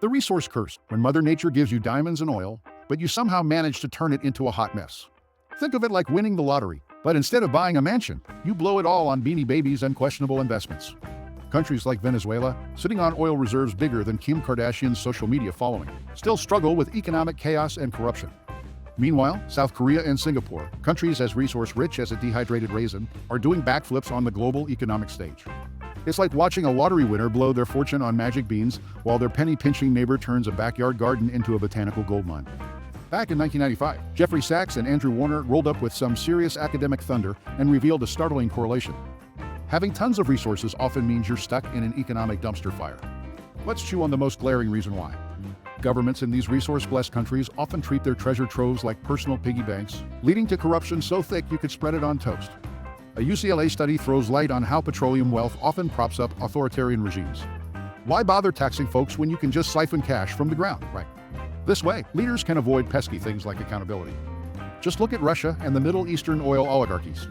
The resource curse, when Mother Nature gives you diamonds and oil, but you somehow manage to turn it into a hot mess. Think of it like winning the lottery, but instead of buying a mansion, you blow it all on beanie babies and questionable investments. Countries like Venezuela, sitting on oil reserves bigger than Kim Kardashian's social media following, still struggle with economic chaos and corruption. Meanwhile, South Korea and Singapore, countries as resource-rich as a dehydrated raisin, are doing backflips on the global economic stage. It's like watching a lottery winner blow their fortune on magic beans while their penny-pinching neighbor turns a backyard garden into a botanical goldmine. Back in 1995, Jeffrey Sachs and Andrew Warner rolled up with some serious academic thunder and revealed a startling correlation. Having tons of resources often means you're stuck in an economic dumpster fire. Let's chew on the most glaring reason why. Governments in these resource-blessed countries often treat their treasure troves like personal piggy banks, leading to corruption so thick you could spread it on toast. A UCLA study throws light on how petroleum wealth often props up authoritarian regimes. Why bother taxing folks when you can just siphon cash from the ground, right? This way, leaders can avoid pesky things like accountability. Just look at Russia and the Middle Eastern oil oligarchies.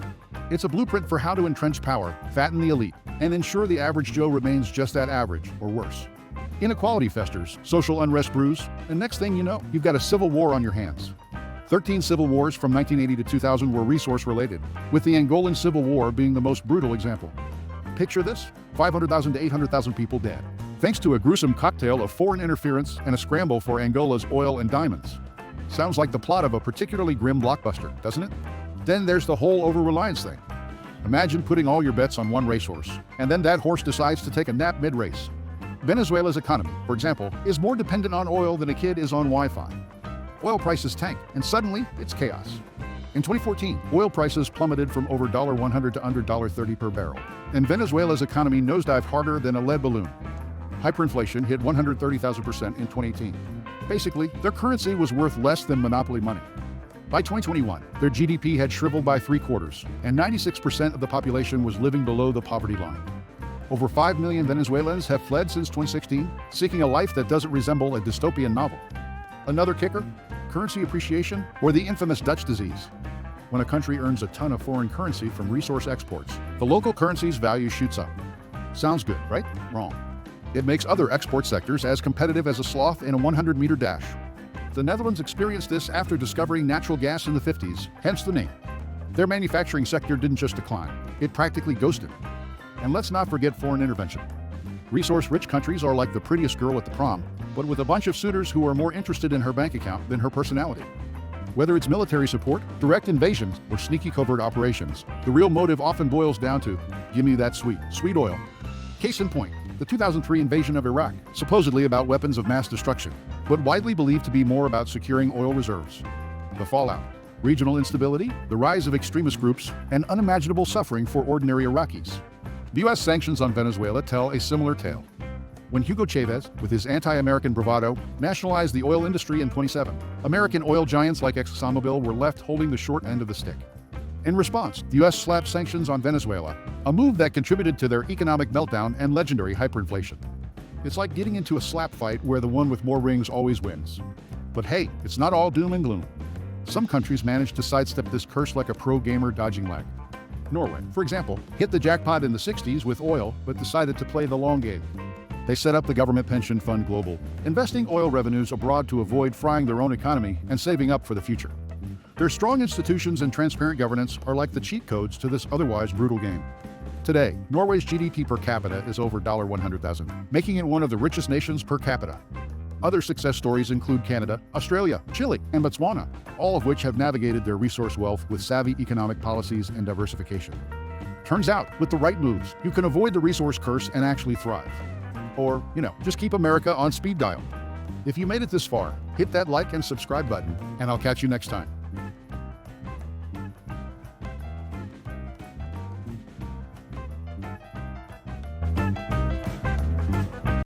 It's a blueprint for how to entrench power, fatten the elite, and ensure the average Joe remains just that average, or worse. Inequality festers, social unrest brews, and next thing you know, you've got a civil war on your hands. 13 civil wars from 1980 to 2000 were resource-related, with the Angolan Civil War being the most brutal example. Picture this: 500,000 to 800,000 people dead, thanks to a gruesome cocktail of foreign interference and a scramble for Angola's oil and diamonds. Sounds like the plot of a particularly grim blockbuster, doesn't it? Then there's the whole over-reliance thing. Imagine putting all your bets on one racehorse, and then that horse decides to take a nap mid-race. Venezuela's economy, for example, is more dependent on oil than a kid is on Wi-Fi. Oil prices tank, and suddenly, it's chaos. In 2014, oil prices plummeted from over $100 to under $30 per barrel, and Venezuela's economy nosedived harder than a lead balloon. Hyperinflation hit 130,000% in 2018. Basically, their currency was worth less than monopoly money. By 2021, their GDP had shriveled by 3/4, and 96% of the population was living below the poverty line. Over 5 million Venezuelans have fled since 2016, seeking a life that doesn't resemble a dystopian novel. Another kicker? Currency appreciation, or the infamous Dutch disease. When a country earns a ton of foreign currency from resource exports, the local currency's value shoots up. Sounds good, right? Wrong. It makes other export sectors as competitive as a sloth in a 100-meter dash. The Netherlands experienced this after discovering natural gas in the 50s, hence the name. Their manufacturing sector didn't just decline, it practically ghosted. And let's not forget foreign intervention. Resource-rich countries are like the prettiest girl at the prom, but with a bunch of suitors who are more interested in her bank account than her personality. Whether it's military support, direct invasions, or sneaky covert operations, the real motive often boils down to, give me that sweet, sweet oil. Case in point, the 2003 invasion of Iraq, supposedly about weapons of mass destruction, but widely believed to be more about securing oil reserves. The fallout: regional instability, the rise of extremist groups, and unimaginable suffering for ordinary Iraqis. The U.S. sanctions on Venezuela tell a similar tale. When Hugo Chavez, with his anti-American bravado, nationalized the oil industry in 2017, American oil giants like ExxonMobil were left holding the short end of the stick. In response, the U.S. slapped sanctions on Venezuela, a move that contributed to their economic meltdown and legendary hyperinflation. It's like getting into a slap fight where the one with more rings always wins. But hey, it's not all doom and gloom. Some countries managed to sidestep this curse like a pro gamer dodging lag. Norway, for example, hit the jackpot in the 60s with oil, but decided to play the long game. They set up the Government Pension Fund Global, investing oil revenues abroad to avoid frying their own economy and saving up for the future. Their strong institutions and transparent governance are like the cheat codes to this otherwise brutal game. Today, Norway's GDP per capita is over $100,000, making it one of the richest nations per capita. Other success stories include Canada, Australia, Chile, and Botswana, all of which have navigated their resource wealth with savvy economic policies and diversification. Turns out, with the right moves, you can avoid the resource curse and actually thrive. Or, just keep America on speed dial. If you made it this far, hit that like and subscribe button, and I'll catch you next time.